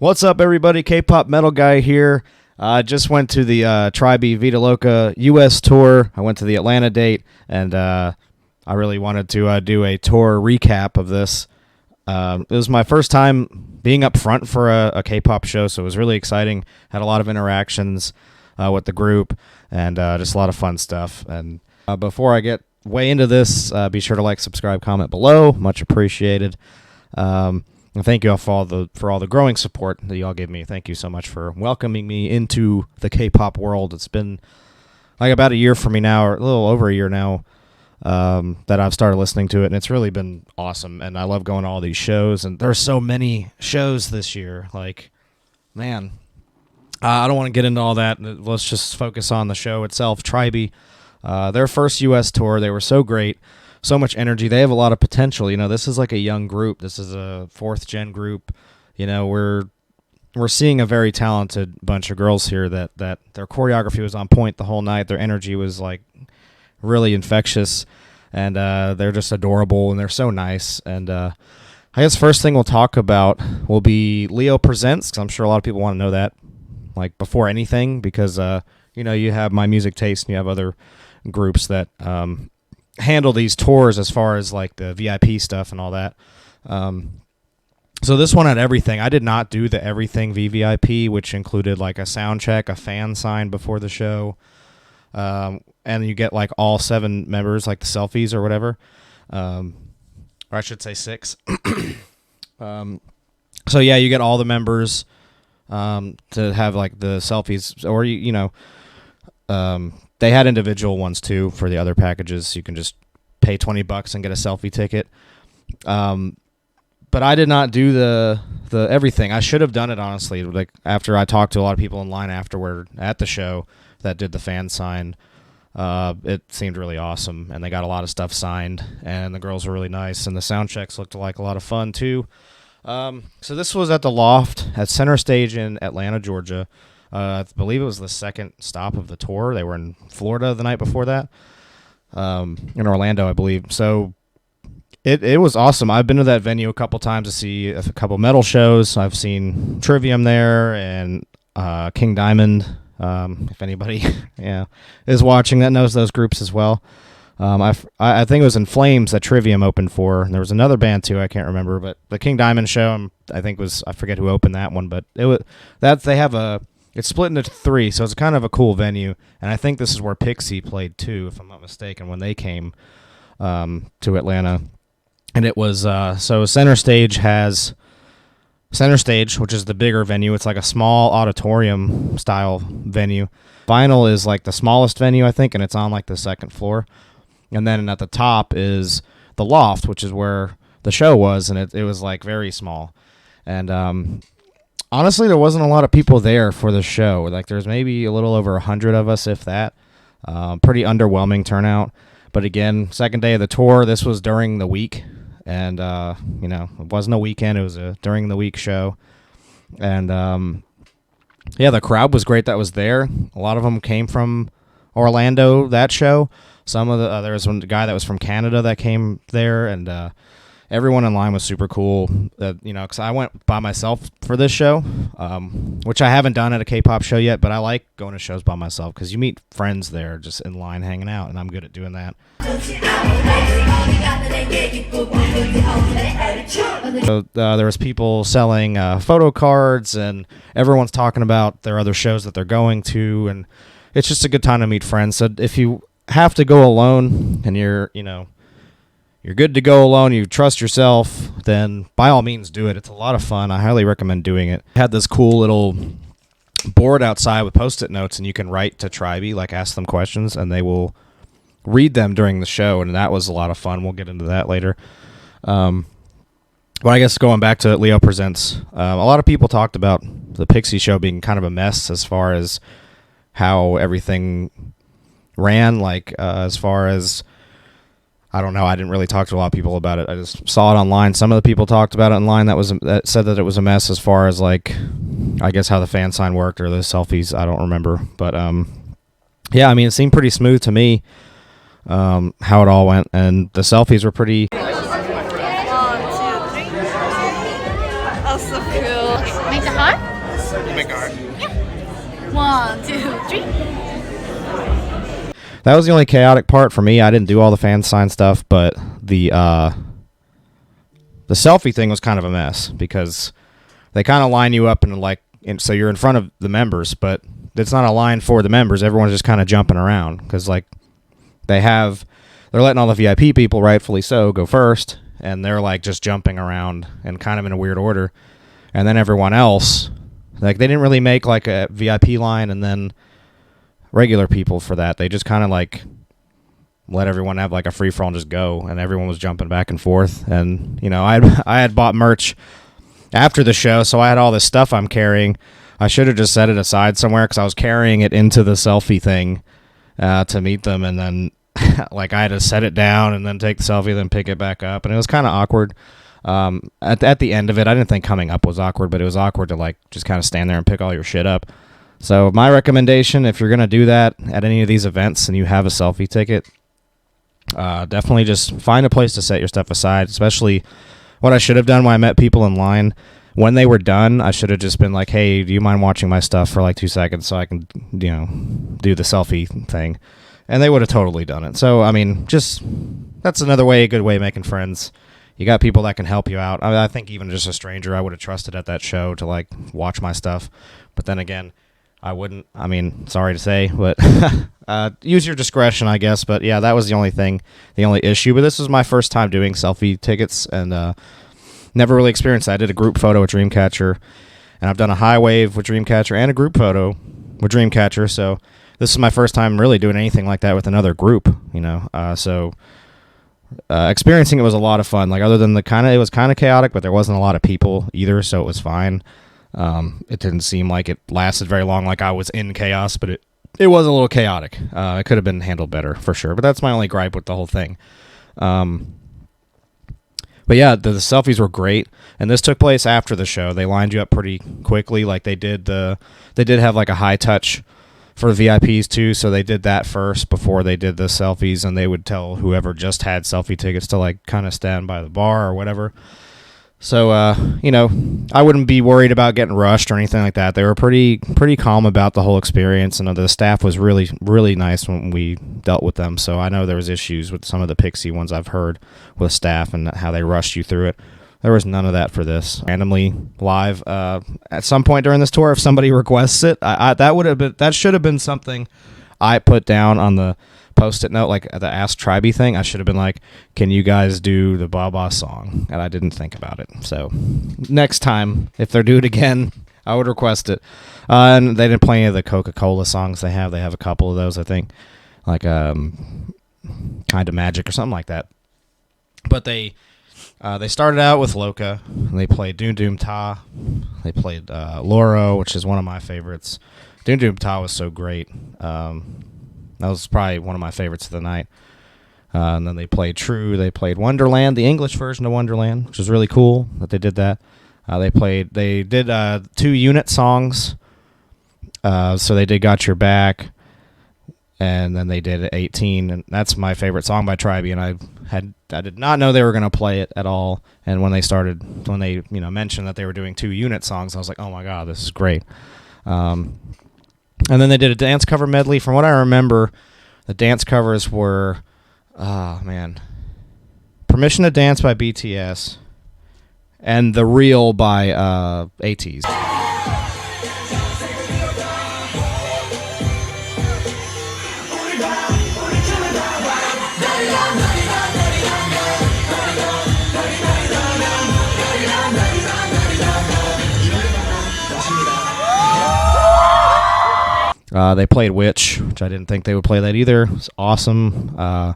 What's up, everybody? K-pop metal guy here. I just went to the Tribe Vida Loca U.S. tour. I went to the Atlanta date, and I really wanted to do a tour recap of this. It was my first time being up front for a K-pop show, so it was really exciting. Had a lot of interactions with the group, and just a lot of fun stuff. And before I get way into this, be sure to like, subscribe, comment below. Much appreciated. And thank you all for all the growing support that you all give me. Thank you so much for welcoming me into the K-pop world. It's been like about a year for me now, or a little over a year now, that I've started listening to it, and it's really been awesome. And I love going to all these shows, and there's so many shows this year. Like, man, I don't want to get into all that. Let's just focus on the show itself. Tribe, their first U.S. tour, they were so great. So much energy. They have a lot of potential. You know, this is like a young group. This is a fourth-gen group. You know, we're seeing a very talented bunch of girls here that their choreography was on point the whole night. Their energy was, like, really infectious, and they're just adorable, and they're so nice. And I guess first thing we'll talk about will be Leo Presents, because I'm sure a lot of people want to know that, like, before anything, because, you know, you have My Music Taste, and you have other groups that handle these tours as far as like the VIP stuff and all that. So this one had everything. I did not do the everything VVIP, which included like a sound check, a fan sign before the show, and you get like all 7 members, like the selfies or whatever, or I should say 6. So yeah, you get all the members to have like the selfies, or you know. They had individual ones too for the other packages. You can just pay $20 and get a selfie ticket. But I did not do the everything. I should have done it, honestly. Like, after I talked to a lot of people in line afterward at the show that did the fan sign, it seemed really awesome, and they got a lot of stuff signed, and the girls were really nice, and the sound checks looked like a lot of fun too. So this was at the Loft at Center Stage in Atlanta, Georgia. I believe it was the second stop of the tour. They were in Florida the night before that, in Orlando, I believe. So it was awesome. I've been to that venue a couple times to see a couple metal shows. I've seen Trivium there and King Diamond. If anybody is watching that knows those groups as well. I think it was In Flames that Trivium opened for. And there was another band too, I can't remember, but the King Diamond show, I think I forget who opened that one, but it's split into 3, so it's kind of a cool venue, and I think this is where Pixie played too, if I'm not mistaken, when they came to Atlanta. And it was so Center Stage, which is the bigger venue. It's like a small auditorium style venue. Vinyl is like the smallest venue, I think, and it's on like the second floor. And then at the top is the Loft, which is where the show was, and it was like very small. And honestly, there wasn't a lot of people there for the show. Like, there's maybe a little over 100 of us, if that. Pretty underwhelming turnout. But again, second day of the tour. This was during the week, and you know, it wasn't a weekend. It was a during the week show, and yeah, the crowd was great that was there. A lot of them came from Orlando that show. Some of the there was one guy that was from Canada that came there, and everyone in line was super cool, you know, because I went by myself for this show, which I haven't done at a K-pop show yet, but I like going to shows by myself because you meet friends there just in line hanging out, and I'm good at doing that. So there was people selling photo cards, and everyone's talking about their other shows that they're going to, and it's just a good time to meet friends. So if you have to go alone and you're good to go alone, you trust yourself, then by all means do it. It's a lot of fun. I highly recommend doing it. I had this cool little board outside with Post-it notes, and you can write to Tribe, like ask them questions, and they will read them during the show, and that was a lot of fun. We'll get into that later. But I guess going back to Leo Presents, a lot of people talked about the Pixie show being kind of a mess as far as how everything ran, like as far as, I don't know. I didn't really talk to a lot of people about it. I just saw it online. Some of the people talked about it online that said that it was a mess as far as, like, I guess how the fan sign worked or the selfies. I don't remember. But, yeah, I mean, it seemed pretty smooth to me, how it all went. And the selfies were pretty... 1, 2, 3. Oh, so cool. Make the heart? Make a heart. Yeah. 1, 2, 3. That was the only chaotic part for me. I didn't do all the fan sign stuff, but the selfie thing was kind of a mess because they kind of line you up so you're in front of the members, but it's not a line for the members. Everyone's just kind of jumping around because they're letting all the VIP people, rightfully so, go first, and they're like just jumping around and kind of in a weird order. And then everyone else, like they didn't really make like a VIP line and then regular people for that. They just kind of like let everyone have like a free for all and just go, and everyone was jumping back and forth. And I had bought merch after the show, so I had all this stuff I'm carrying. I should have just set it aside somewhere because I was carrying it into the selfie thing to meet them, and then like I had to set it down and then take the selfie, then pick it back up, and it was kind of awkward. At the end of it, I didn't think coming up was awkward, but it was awkward to like just kind of stand there and pick all your shit up. So my recommendation, if you're going to do that at any of these events and you have a selfie ticket, definitely just find a place to set your stuff aside. Especially what I should have done when I met people in line, when they were done, I should have just been like, hey, do you mind watching my stuff for like 2 seconds so I can, do the selfie thing? And they would have totally done it. So, I mean, that's another way, a good way of making friends. You got people that can help you out. I think even just a stranger I would have trusted at that show to like watch my stuff. But then again, I wouldn't. I mean, sorry to say, but use your discretion, I guess. But yeah, that was the only issue. But this was my first time doing selfie tickets, and never really experienced that. I did a group photo with Dreamcatcher, and I've done a high wave with Dreamcatcher and a group photo with Dreamcatcher. So this is my first time really doing anything like that with another group. So experiencing it was a lot of fun. Like other than it was kind of chaotic, but there wasn't a lot of people either, so it was fine. It didn't seem like it lasted very long, like I was in chaos, but it was a little chaotic. It could have been handled better, for sure, but that's my only gripe with the whole thing. But yeah, the selfies were great, and this took place after the show. They lined you up pretty quickly, like they did have like a high touch for VIPs too, so they did that first before they did the selfies, and they would tell whoever just had selfie tickets to like kind of stand by the bar or whatever. So, I wouldn't be worried about getting rushed or anything like that. They were pretty calm about the whole experience, and the staff was really, really nice when we dealt with them. So I know there was issues with some of the Pixie ones I've heard with staff and how they rushed you through it. There was none of that for this. Randomly live at some point during this tour, if somebody requests it, that should have been something I put down on the Post-it note, like the Ask Tribey thing. I should have been like, can you guys do the Baba song? And I didn't think about it. So next time, if they're doing it again, I would request it. And they didn't play any of the Coca-Cola songs they have. They have a couple of those, I think, like Kind of Magic or something like that. But they started out with Loca, and they played Doom Doom Ta. They played Loro, which is one of my favorites. Doom Doom Ta was so great. That was probably one of my favorites of the night. And then they played True. They played Wonderland, the English version of Wonderland, which was really cool that they did that. They did 2 unit songs. So they did Got Your Back, and then they did 18, and that's my favorite song by Tribey, and I did not know they were going to play it at all. And when they mentioned that they were doing 2 unit songs, I was like, oh my god, this is great. And then they did a dance cover medley. From what I remember, the dance covers were, Permission to Dance by BTS and The Real by ATEEZ. They played which I didn't think they would play that either. It was awesome. And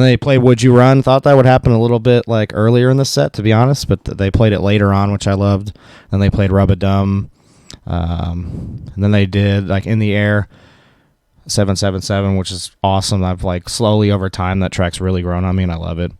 they played Would You Run. Thought that would happen a little bit like earlier in the set, to be honest, but they played it later on, which I loved. Then they played Rub-a-Dum. And then they did like In the Air 777, which is awesome. I've like slowly over time, that track's really grown on me, and I love it.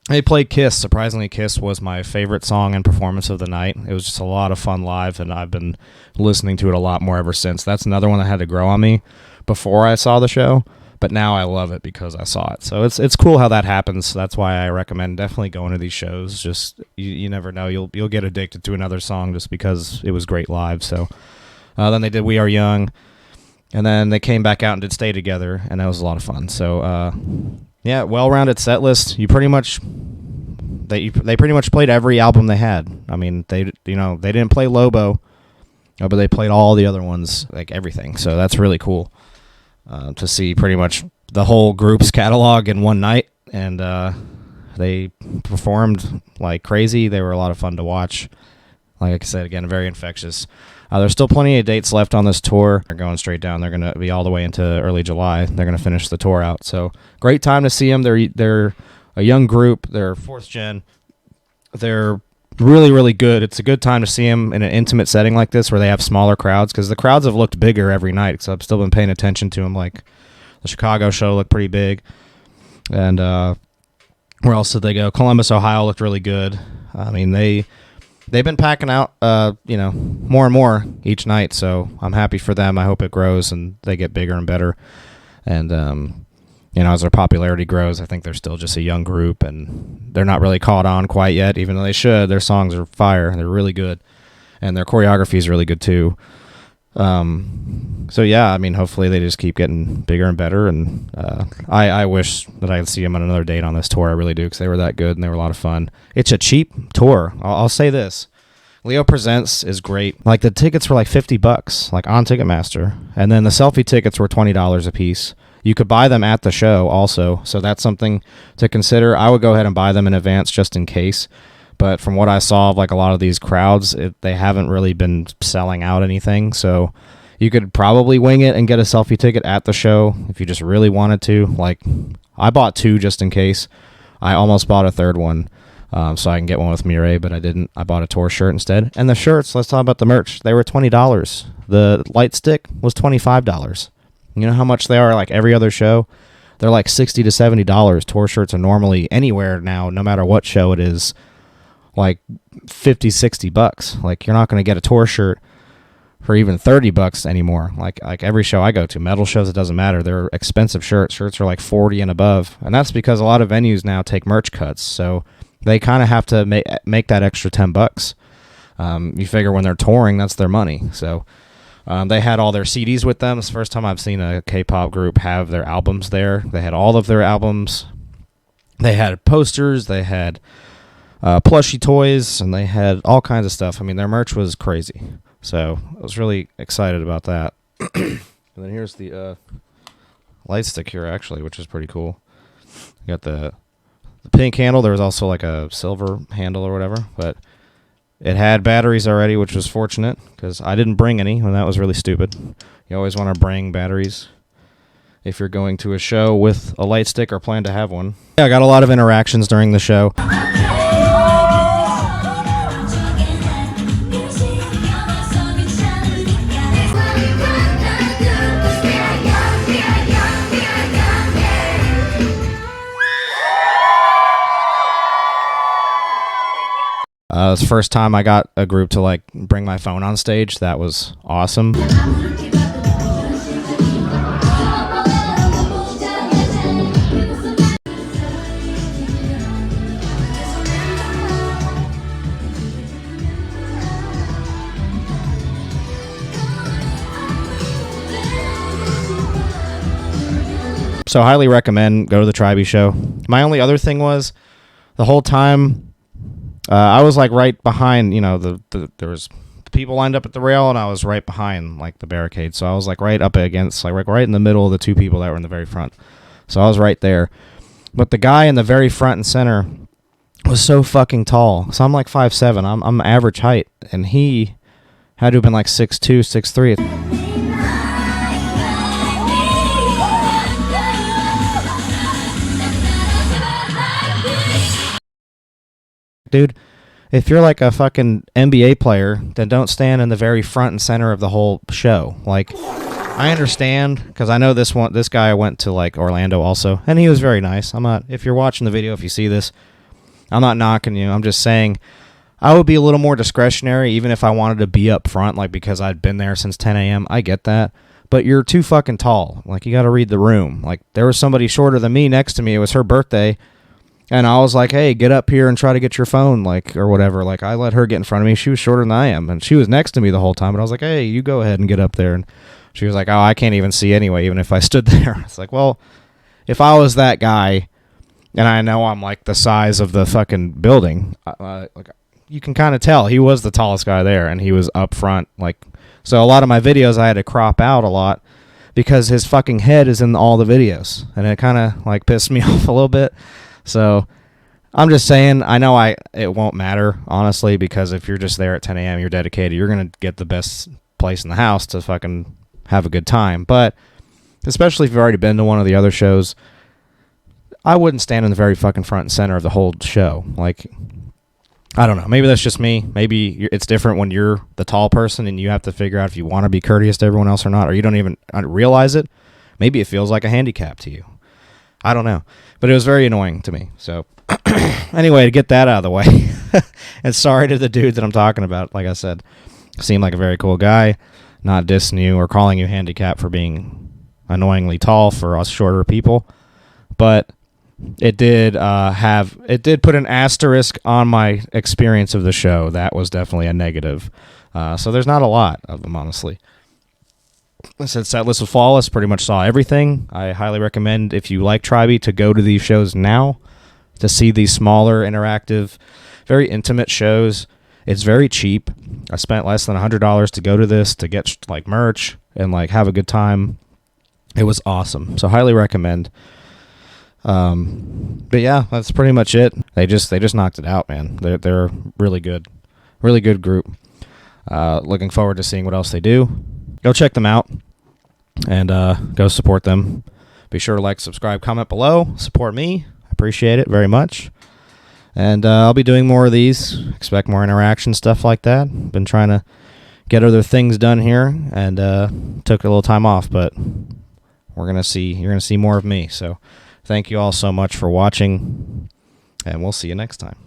They played Kiss. Surprisingly, Kiss was my favorite song and performance of the night. It was just a lot of fun live, and I've been listening to it a lot more ever since. That's another one that had to grow on me before I saw the show, but now I love it because I saw it. So it's cool how that happens. That's why I recommend definitely going to these shows. Just you never know, you'll get addicted to another song just because it was great live. So then they did We Are Young, and then they came back out and did Stay Together, and that was a lot of fun. So yeah, well-rounded set list. They pretty much played every album they had. I mean, they didn't play Lobo, but they played all the other ones, like everything. So that's really cool to see pretty much the whole group's catalog in one night. And they performed like crazy. They were a lot of fun to watch. Like I said, again, very infectious. There's still plenty of dates left on this tour. They're going straight down. They're going to be all the way into early July. They're going to finish the tour out. So great time to see them. They're a young group. They're fourth gen. They're really, really good. It's a good time to see them in an intimate setting like this where they have smaller crowds, because the crowds have looked bigger every night. So I've still been paying attention to them. Like the Chicago show looked pretty big. And where else did they go? Columbus, Ohio looked really good. I mean, they've been packing out, more and more each night. So I'm happy for them. I hope it grows and they get bigger and better. And, as their popularity grows, I think they're still just a young group and they're not really caught on quite yet, even though they should. Their songs are fire. They're really good. And their choreography is really good too. So yeah, I mean, hopefully they just keep getting bigger and better. And I wish that I could see them on another date on this tour. I really do, because they were that good and they were a lot of fun. It's a cheap tour. I'll say this. Leo Presents is great. Like the tickets were like $50, like on Ticketmaster. And then the selfie tickets were $20 a piece. You could buy them at the show also, so that's something to consider. I would go ahead and buy them in advance just in case. But from what I saw of like a lot of these crowds, they haven't really been selling out anything. So you could probably wing it and get a selfie ticket at the show if you just really wanted to. Like I bought 2 just in case. I almost bought a third one so I can get one with Mireille, but I didn't. I bought a tour shirt instead. And the shirts, let's talk about the merch. They were $20. The light stick was $25. You know how much they are like every other show? They're like $60 to $70. Tour shirts are normally anywhere now, no matter what show it is, like $50, $60. Like you're not going to get a tour shirt for even $30 anymore. Like every show I go to, metal shows, it doesn't matter. They're expensive shirts. Shirts are like 40 and above. And that's because a lot of venues now take merch cuts. So they kind of have to make that extra $10. You figure when they're touring, that's their money. So they had all their CDs with them. It's the first time I've seen a K-pop group have their albums there. They had all of their albums. They had posters. They had plushie toys, and they had all kinds of stuff. I mean, their merch was crazy. So I was really excited about that. And then here's the light stick here, actually, which is pretty cool. You got the pink handle. There was also like a silver handle or whatever, but it had batteries already, which was fortunate because I didn't bring any, and that was really stupid. You always want to bring batteries if you're going to a show with a light stick or plan to have one. Yeah, I got a lot of interactions during the show. It was the first time I got a group to like bring my phone on stage. That was awesome. So highly recommend, go to the Tribe show. My only other thing was the whole time I was like right behind, there was people lined up at the rail, and I was right behind like the barricade. So I was like right up against, like right in the middle of the 2 people that were in the very front. So I was right there. But the guy in the very front and center was so fucking tall. So I'm like 5'7". I'm average height, and he had to have been like 6'2", 6'3". Dude, if you're like a fucking NBA player, then don't stand in the very front and center of the whole show. Like, I understand, because I know this guy went to like Orlando also, and he was very nice. If you're watching the video, if you see this, I'm not knocking you. I'm just saying I would be a little more discretionary, even if I wanted to be up front, like because I'd been there since 10 a.m. I get that. but you're too fucking tall. Like, you got to read the room. Like, there was somebody shorter than me next to me. It was her birthday. And I was like, hey, get up here and try to get your phone, like, or whatever. Like, I let her get in front of me. She was shorter than I am. And she was next to me the whole time. But I was like, hey, you go ahead and get up there. And she was like, oh, I can't even see anyway, even if I stood there. It's like, well, if I was that guy, and I know I'm, like, the size of the fucking building, like, you can kind of tell he was the tallest guy there, and he was up front. Like, so a lot of my videos I had to crop out a lot because his fucking head is in all the videos. And it kind of, like, pissed me off a little bit. So I'm just saying, I know it won't matter, honestly, because if you're just there at 10 a.m., you're dedicated, you're going to get the best place in the house to fucking have a good time. But especially if you've already been to one of the other shows, I wouldn't stand in the very fucking front and center of the whole show. Like, I don't know. Maybe that's just me. Maybe it's different when you're the tall person and you have to figure out if you want to be courteous to everyone else or not, or you don't even realize it. Maybe it feels like a handicap to you. I don't know. But it was very annoying to me. So, anyway, to get that out of the way, and sorry to the dude that I'm talking about. Like I said, seemed like a very cool guy. Not dissing you or calling you handicapped for being annoyingly tall for us shorter people. But it did put an asterisk on my experience of the show. That was definitely a negative. So there's not a lot of them, honestly. I said setlist was flawless. Pretty much saw everything. I highly recommend, if you like Tribe, to go to these shows now to see these smaller, interactive, very intimate shows. It's very cheap. I spent less than $100 to go to this to get like merch and like have a good time. It was awesome. So highly recommend. But yeah, that's pretty much it. They just knocked it out, man. They're really good group. Looking forward to seeing what else they do. Go check them out and go support them. Be sure to like, subscribe, comment below. Support me. I appreciate it very much. And I'll be doing more of these. Expect more interaction, stuff like that. Been trying to get other things done here and took a little time off, but you're gonna see more of me. So thank you all so much for watching, and we'll see you next time.